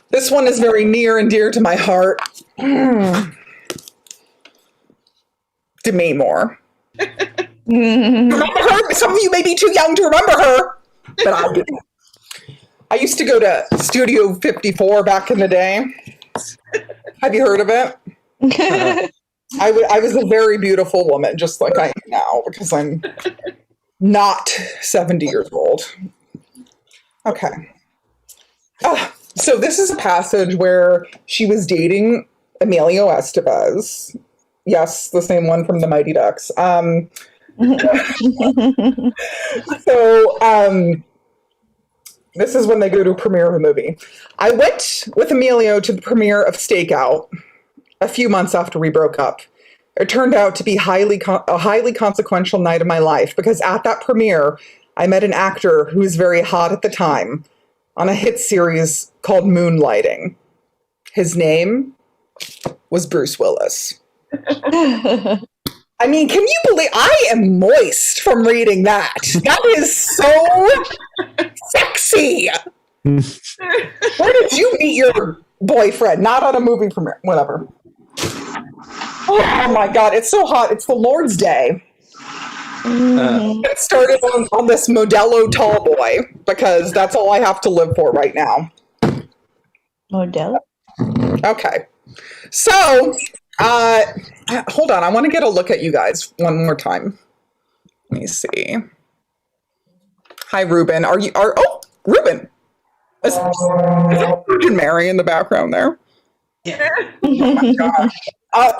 This one is very near and dear to my heart. Demi Moore. Remember her? Some of you may be too young to remember her, but I do. I used to go to Studio 54 back in the day. Have you heard of it? I was a very beautiful woman, just like I am now, because I'm not 70 years old. Okay. So this is a passage where she was dating Emilio Estevez. Yes, the same one from the Mighty Ducks. This is when they go to a premiere of a movie. I went with Emilio to the premiere of Stakeout a few months after we broke up. It turned out to be a highly consequential night of my life because at that premiere, I met an actor who was very hot at the time on a hit series called Moonlighting. His name was Bruce Willis. I mean, can you believe I am moist from reading that? That is so sexy. Where did you meet your boyfriend? Not on a movie premiere, whatever. Oh my God, it's so hot. It's the Lord's Day. It started on this Modelo tall boy because that's all I have to live for right now. Modelo? Okay. So, hold on. I want to get a look at you guys one more time. Let me see. Hi, Ruben. Oh, Ruben. Is that Virgin Mary in the background there? Yeah. Oh my gosh. A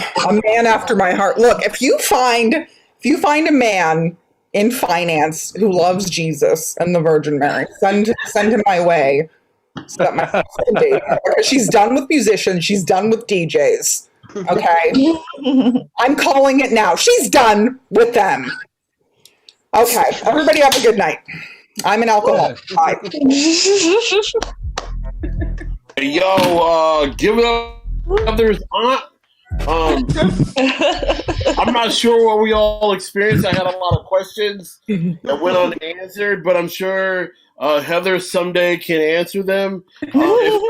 man after my heart. Look, if you find a man in finance who loves Jesus and the Virgin Mary, send him my way so that my sister can date him. Because she's done with musicians, she's done with DJs. Okay? I'm calling it now. She's done with them. Okay. Everybody have a good night. I'm an alcoholic. Bye. Hey, yo, give it up others aunt. I'm not sure what we all experienced. I had a lot of questions that went unanswered, but I'm sure Heather someday can answer them. If not,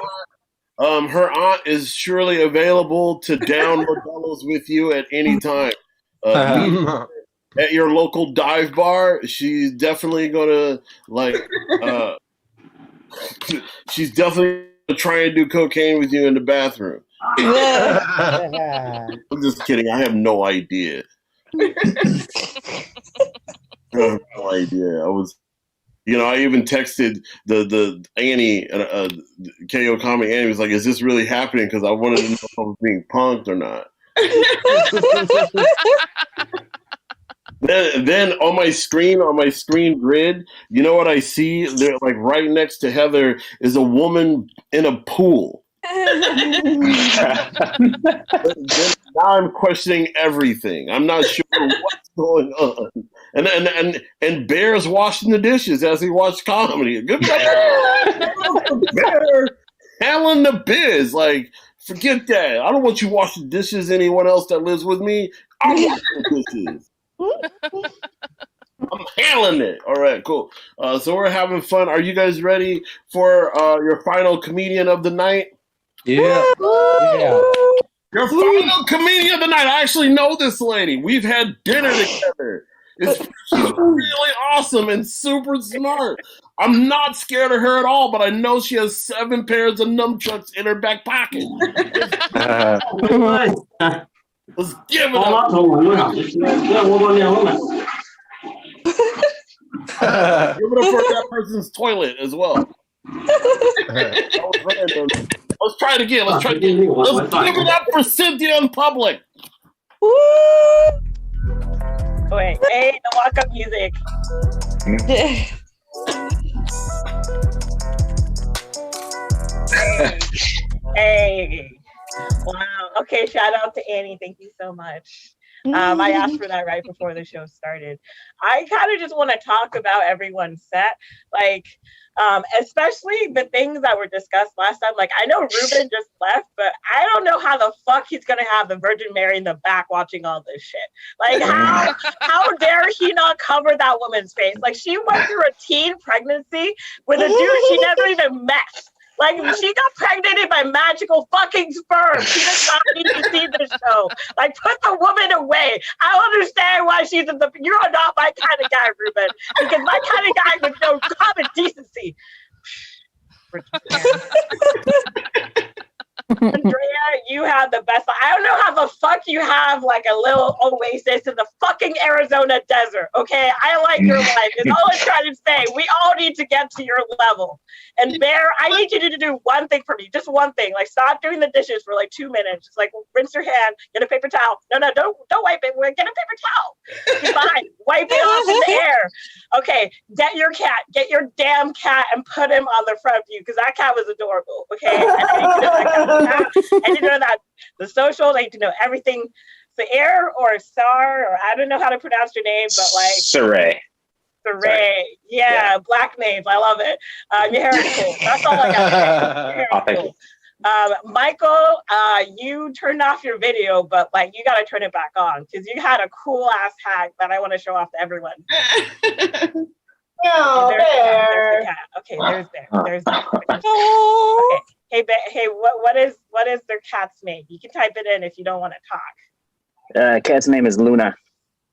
her aunt is surely available to down Modelo's with you at any time. At your local dive bar, she's definitely gonna she's definitely gonna try and do cocaine with you in the bathroom. I'm just kidding. I have no idea. I have no idea. I even texted the Annie, KO comic Annie was like, "Is this really happening?" Because I wanted to know if I was being punked or not. Then on my screen grid, you know what I see? They're like right next to Heather is a woman in a pool. Now I'm questioning everything. I'm not sure what's going on. And Bear's washing the dishes as he watched comedy. Good Bear, handling the biz. Like, forget that. I don't want you washing dishes. Anyone else that lives with me, I'm washing the dishes. I'm handling it. All right, cool. So we're having fun. Are you guys ready for your final comedian of the night? Yeah. Your final comedian of the night. I actually know this lady. We've had dinner together. She's really awesome and super smart. I'm not scared of her at all, but I know she has 7 pairs of nunchucks in her back pocket. Let's give it up. Give it up for that person's toilet as well. Let's try it again. Let's give it up for Cynthia in public. Wait, hey, the walk-up music. Hey. Wow. Okay, shout out to Annie. Thank you so much. I asked for that right before the show started. I kind of just want to talk about everyone's set, like, especially the things that were discussed last time. Like, I know Ruben just left, but I don't know how the fuck he's gonna have the Virgin Mary in the back watching all this shit. Like, how dare he not cover that woman's face? Like, she went through a teen pregnancy with a dude she never even met. Like, she got pregnant by magical fucking sperm. She does not need to see this show. Like, put the woman away. I don't understand why she's in the... You're not my kind of guy, Ruben. Because my kind of guy with no common decency. Andrea, you have the best. I don't know how the fuck you have like a little oasis in the fucking Arizona desert. Okay, I like your life. It's all I'm trying to say. We all need to get to your level. And Bear, I need you to do one thing for me. Just one thing. Like, stop doing the dishes for like 2 minutes. Just like rinse your hand, get a paper towel. No, don't wipe it. Get a paper towel. Fine. Wipe it off in the air. Okay, get your cat. Get your damn cat and put him on the front view because that cat was adorable. Okay, and I need to know that cat. I need to know that the socials. I need to know everything. Sair or Sar, or I don't know how to pronounce your name, but like Saray. Saray. Yeah, black names. I love it. Your hair is cool. That's all I got. Your hair is cool. Michael, you turned off your video, but like you got to turn it back on because you had a cool ass hack that I want to show off to everyone. No, there's the cat. Okay, there's Bear. There's Bear. Okay. Hey, what is their cat's name? You can type it in if you don't want to talk. Cat's name is Luna.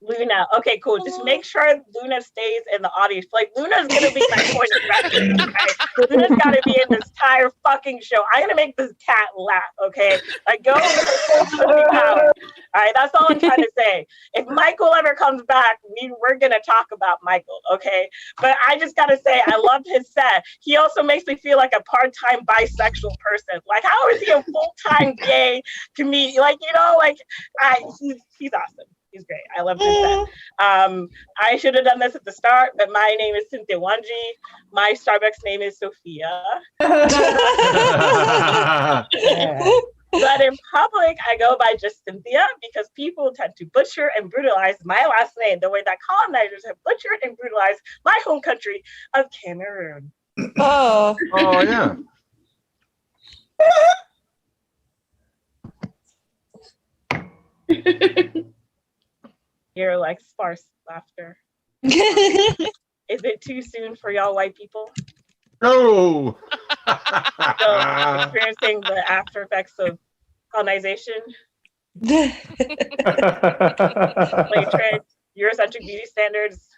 Luna. Okay, cool. Just make sure Luna stays in the audience. Like, Luna's going to be my point of reference, right? Luna's got to be in this entire fucking show. I'm going to make this cat laugh, okay? Like, go with the full power. All right, that's all I'm trying to say. If Michael ever comes back, we're going to talk about Michael, okay? But I just got to say, I loved his set. He also makes me feel like a part-time bisexual person. Like, how is he a full-time gay comedian? Like, you know, like, he's awesome. He's great. I love this set. I should have done this at the start, but my name is Cynthia Wanji. My Starbucks name is Sophia. But in public, I go by just Cynthia because people tend to butcher and brutalize my last name the way that colonizers have butchered and brutalized my home country of Cameroon. Oh, yeah. You're like sparse laughter. Is it too soon for y'all white people? No. Still experiencing the after effects of colonization? Slave trade, Eurocentric beauty standards,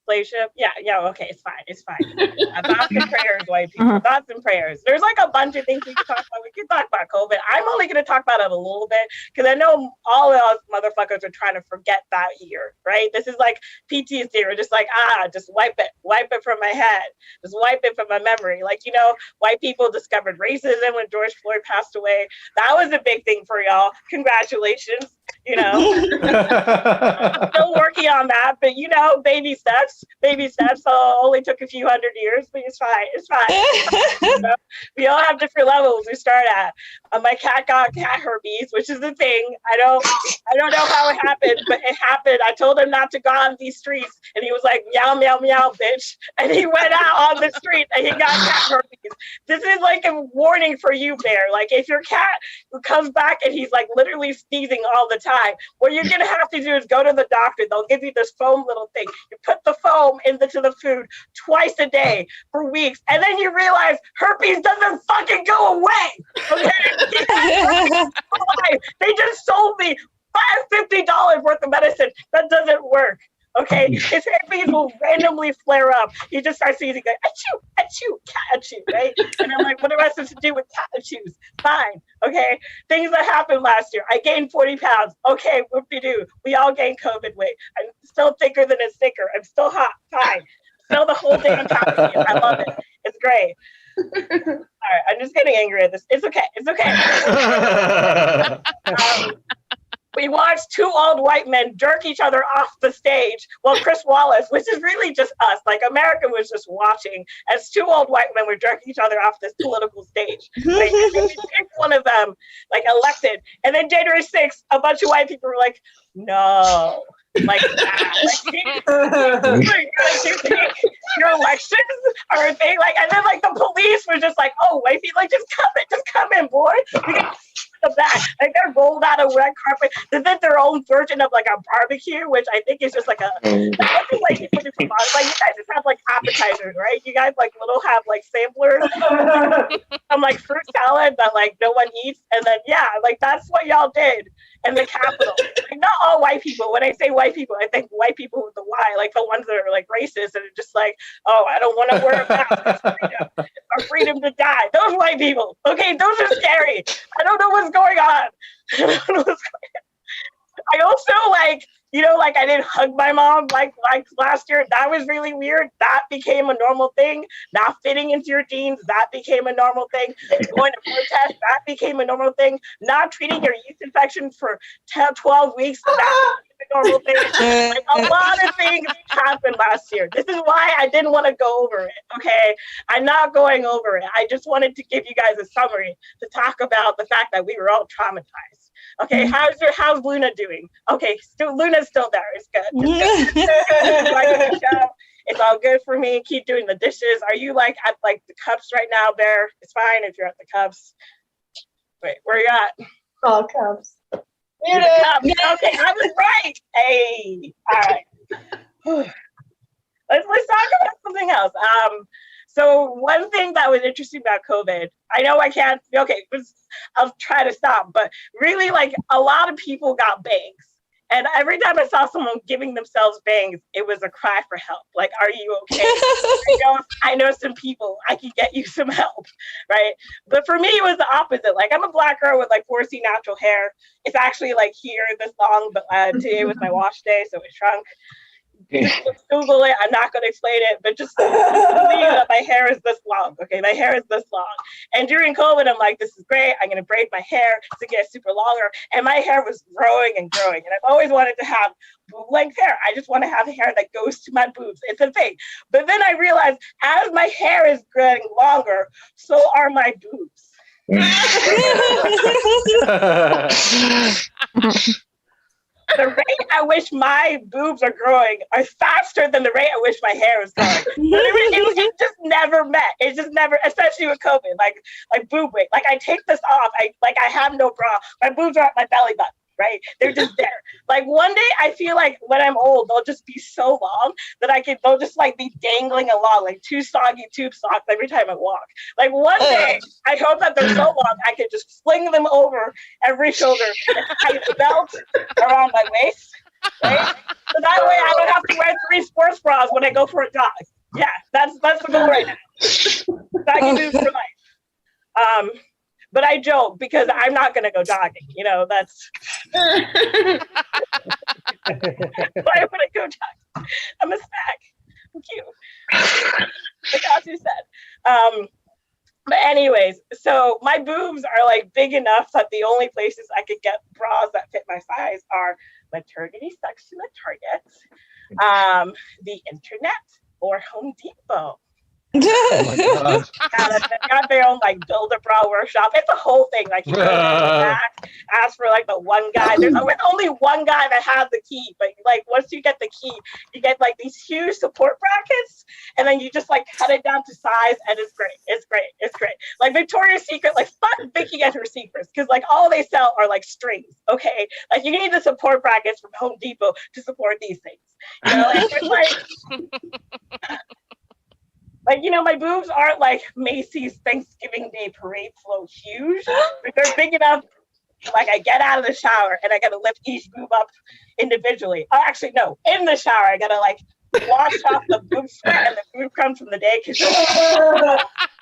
slave ship. Yeah, okay, it's fine. Thoughts and prayers, white people. Thoughts and prayers. There's like a bunch of things we can talk about. We can talk about COVID. I'm only going to talk about it a little bit because I know all of us motherfuckers are trying to forget that year, right? This is like PTSD. We're just like, just wipe it from my head. Just wipe it from my memory. Like, you know, white people discovered racism when George Floyd passed away. That was a big thing for y'all. Congratulations. you know. Still working on that, but you know, baby steps. Only took a few hundred years, but it's fine. You know? We all have different levels we start at. My cat got cat herpes, which is the thing. I don't know how it happened, but it happened. I told him not to go on these streets, and he was like, meow, meow, meow, bitch. And he went out on the street, and he got cat herpes. This is like a warning for you, Bear. Like, if your cat comes back and he's like literally sneezing all the time, what you're gonna have to do is go to the doctor. They'll give you this foam little thing. You put the foam into the food twice a day for weeks, and then you realize herpes doesn't fucking go away. Okay? They just sold me $50 worth of medicine. That doesn't work. Okay, his herpes will randomly flare up. He just starts sneezing, like, achoo, achoo, cat achoo, right? And I'm like, what do I supposed to do with cat achoos? Fine, okay? Things that happened last year. I gained 40 pounds. Okay, whoop-de-doo. We all gained COVID weight. I'm still thicker than a sticker. I'm still hot. Fine. Still the whole thing on top of you. I love it. It's great. All right, I'm just getting angry at this. It's okay. It's okay. We watched two old white men jerk each other off the stage while Chris Wallace, which is really just us, like America was just watching as two old white men were jerking each other off this political stage. Like, we picked one of them, like, elected. And then January 6th, a bunch of white people were like, no. Like that. Like, your elections are a thing. Like, and then like the police were just like, oh, white people, like, just come in, boy. We can the back. Like, they're rolled out of red carpet. They did their own version of like a barbecue, which I think is just like a like you guys just have like appetizers, right? You guys like have like samplers. Some like fruit salad that like no one eats, and then yeah, like that's what y'all did in the Capitol. Like, not all white people. When I say white people, I think white people with the Y, like the ones that are like racist and are just like, oh, I don't want to wear a mask. It's freedom. It's our freedom to die. Those white people. Okay, those are scary. I don't know what's going on. I also like, you know, like I didn't hug my mom like last year. That was really weird. That became a normal thing. Not fitting into your jeans, that became a normal thing. Going to protest, that became a normal thing. Not treating your yeast infection for 12 weeks, that became a normal thing. Like, a lot of things happened last year. This is why I didn't want to go over it, okay? I'm not going over it. I just wanted to give you guys a summary to talk about the fact that we were all traumatized. Okay, how's Luna doing? Okay, Luna's still there. It's good. It's all good for me. Keep doing the dishes. Are you like at like the cups right now, Bear? It's fine if you're at the cups. Wait, where you at? All cups. Okay, I was right. Hey, all right. Let's talk about something else. So one thing that was interesting about COVID, I know I can't, I'll try to stop, but really like a lot of people got bangs. And every time I saw someone giving themselves bangs, it was a cry for help. Like, are you okay? I know some people, I can get you some help, right? But for me, it was the opposite. Like, I'm a Black girl with like 4C natural hair. It's actually like here this long, but today was my wash day, so it shrunk. Just Google it. I'm not going to explain it, but just believe that my hair is this long. Okay, my hair is this long. And during COVID, I'm like, this is great. I'm going to braid my hair to get super longer. And my hair was growing and growing. And I've always wanted to have boob-length hair. I just want to have hair that goes to my boobs. It's a thing. But then I realized as my hair is getting longer, so are my boobs. The rate at which my boobs are growing are faster than the rate at which my hair is growing. It just never met. It just never, especially with COVID, like boob weight. Like, I take this off. I have no bra. My boobs are at my belly button, right? They're just there. Like, one day I feel like when I'm old, they'll just be so long that they'll just like be dangling along like two soggy tube socks every time I walk. Like, one day I hope that they're so long I can just fling them over every shoulder and tie a belt around my waist, right? So that way I don't have to wear 3 sports bras when I go for a jog. Yeah, that's the goal right now. That can do for life. But I joke because I'm not going to go jogging. You know, that's why would I go jogging? I'm a snack. I'm cute. Like Asu said. But anyways, so my boobs are like big enough that the only places I could get bras that fit my size are maternity section at Target, the internet, or Home Depot. Oh my God. They got their own like build a bra workshop. It's a whole thing. Like you go back, ask for like the one guy. There's always only one guy that has the key, but like once you get the key, you get like these huge support brackets, and then you just like cut it down to size, and it's great. It's great. It's great. Like Victoria's Secret, like fuck Vicky and her secrets, because like all they sell are like strings. Okay, like you need the support brackets from Home Depot to support these things. You know, like, it's like. Like, you know, my boobs aren't like Macy's Thanksgiving Day parade float huge, but they're big enough. Like, I get out of the shower and I gotta lift each boob up individually. Oh, actually, no, in the shower, I gotta like wash off the boob sweat and the boob crumbs from the day because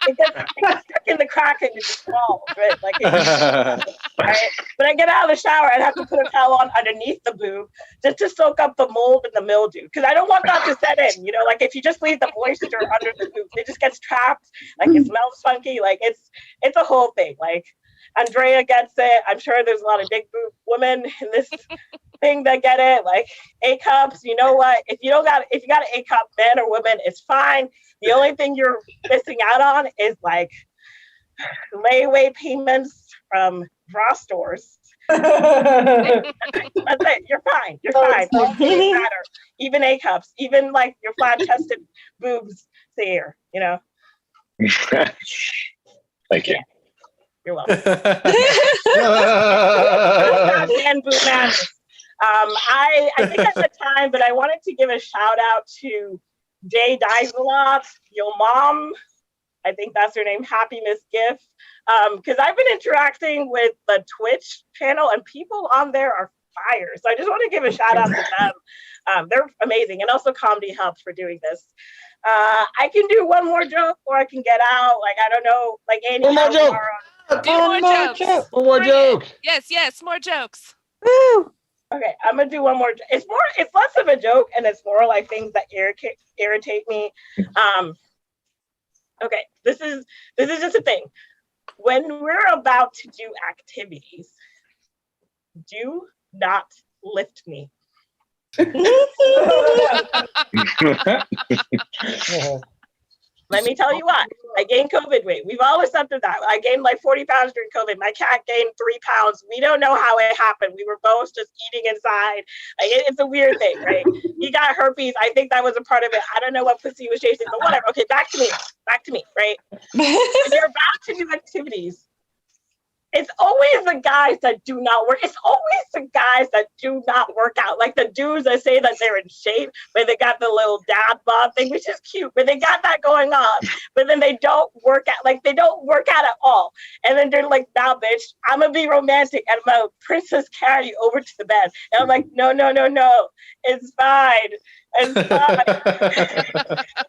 it gets stuck in the crack and it just falls, right? Like, right? But I get out of the shower and have to put a towel on underneath the boob just to soak up the mold and the mildew because I don't want that to set in. You know, like if you just leave the moisture under the boob, it just gets trapped. Like it smells funky. Like it's a whole thing. Like Andrea gets it. I'm sure there's a lot of big boob women in this thing that get it. Like A cups, you know what? If you got an A cup, man or woman, it's fine. The only thing you're missing out on is like layaway payments from bra stores. That's it. You're fine. You're fine. All things matter. Even A cups, even like your flat chested boobs here. You know. Thank you. You're welcome. And boob madness. I think at the time, but I wanted to give a shout out to Jay Dies a Lot, your mom. I think that's her name, Happiness Gift. Because I've been interacting with the Twitch channel and people on there are fire. So I just want to give a shout out to them. They're amazing. And also Comedy Help for doing this. I can do one more joke or I can get out. Like, I don't know. Like, Annie. One more joke. Do more jokes. One more joke. Yes, more jokes. Woo! Okay, I'm gonna do one more. It's less of a joke, and it's more like things that irritate me. Okay, this is just a thing. When we're about to do activities, do not lift me. Let me tell you what, I gained COVID weight. We've all accepted that. I gained like 40 pounds during COVID. My cat gained 3 pounds. We don't know how it happened. We were both just eating inside. Like, it's a weird thing, right? He got herpes. I think that was a part of it. I don't know what pussy was chasing, but whatever. Okay, back to me, right? When you're about to do activities, it's always the guys that do not work. It's always the guys that do not work out. Like the dudes that say that they're in shape, but they got the little dad bod thing, which is cute, but they got that going on. But then they don't work out. Like they don't work out at all. And then they're like, nah, bitch, I'm going to be romantic and I'm going to princess carry you over to the bed. And I'm like, no. It's fine. It's fine.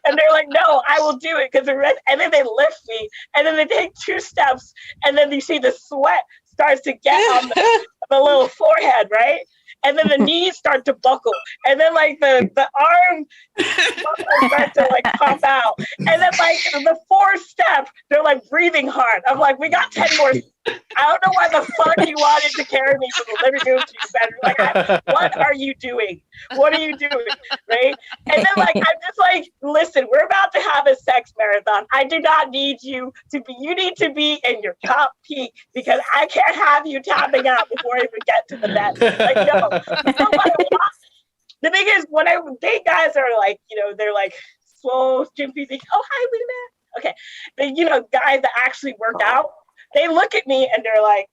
And they're like, no, I will do it because and then they lift me and then they take 2 steps and then you see the sweat starts to get on the little forehead, right? And then the knees start to buckle and then like the arm starts to like pop out and then like the 4th step they're like breathing hard. I'm like, we got 10 more. I don't know why the fuck you wanted to carry me from the living room to your bedroom. Like, what are you doing? What are you doing? Right? And then like, I'm just like, listen, we're about to have a sex marathon. I do not need you to be, you need to be in your top peak because I can't have you tapping out before I even get to the bed. Like, no. The thing is, when I date guys that are like, you know, they're like swole, gym physique. Oh, hi, Lena. Okay. But, you know, guys that actually work out, they look at me and they're like,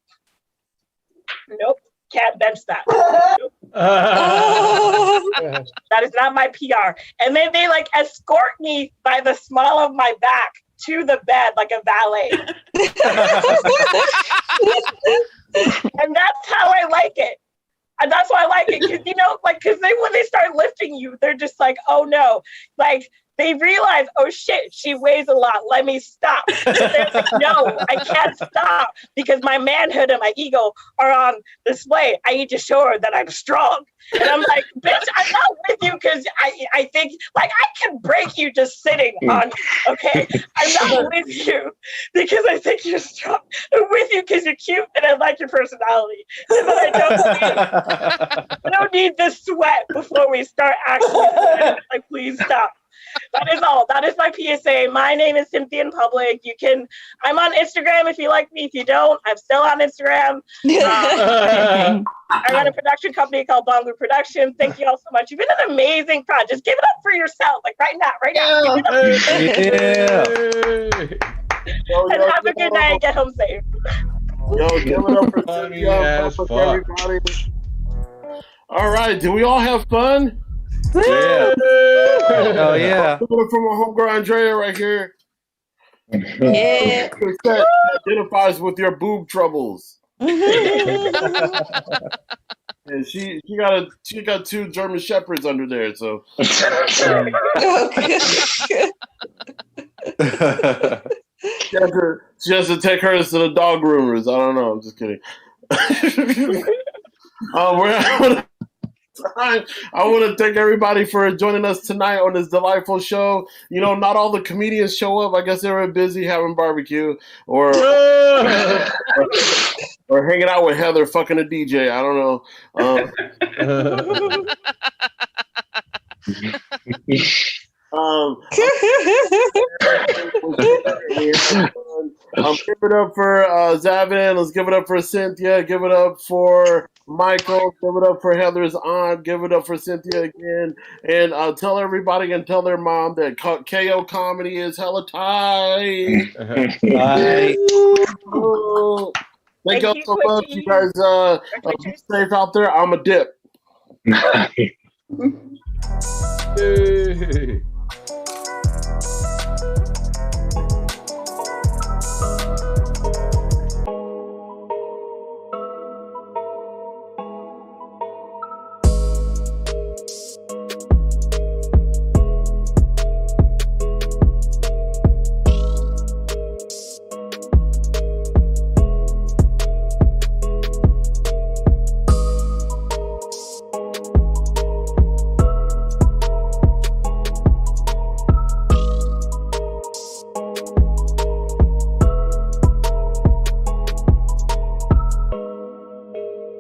nope, can't bench that. Nope. That is not my PR. And then they like escort me by the small of my back to the bed like a valet. And that's how I like it. And that's why I like it. Cause you know, like, cause when they start lifting you, they're just like, oh no, like they realize, oh shit, she weighs a lot. Let me stop. And they're like, no, I can't stop because my manhood and my ego are on display. I need to show her that I'm strong. And I'm like, bitch, I'm not with you because I think like I can break you just sitting on you, okay? I'm not with you because I think you're strong. I'm with you because you're cute and I like your personality. But I don't need the sweat before we start actually sweating. Like, please stop. That is all. That is my PSA. My name is Cynthia in public. I'm on Instagram if you like me. If you don't, I'm still on Instagram. I run a production company called Bongo Production. Thank you all so much. You've been an amazing project. Just give it up for yourself. Like right now. And have a good night. Get home safe. Yo, give it up for Cynthia. Everybody. All right. Did we all have fun? Yeah. Oh yeah. From a homegirl Andrea right here. Yeah. Identifies with your boob troubles. And she got 2 German shepherds under there, so she has to take hers to the dog groomers. I don't know. I'm just kidding. I want to thank everybody for joining us tonight on this delightful show. You know, not all the comedians show up. I guess they were busy having barbecue or hanging out with Heather, fucking a DJ. I don't know. Give it up for Zavin. Let's give it up for Cynthia. Give it up for Michael. Give it up for Heather's aunt. Give it up for Cynthia again. And tell everybody and tell their mom that KO Comedy is hella tight. Bye. Thank y'all so much. You guys be safe out there. I'm a dip. Hey.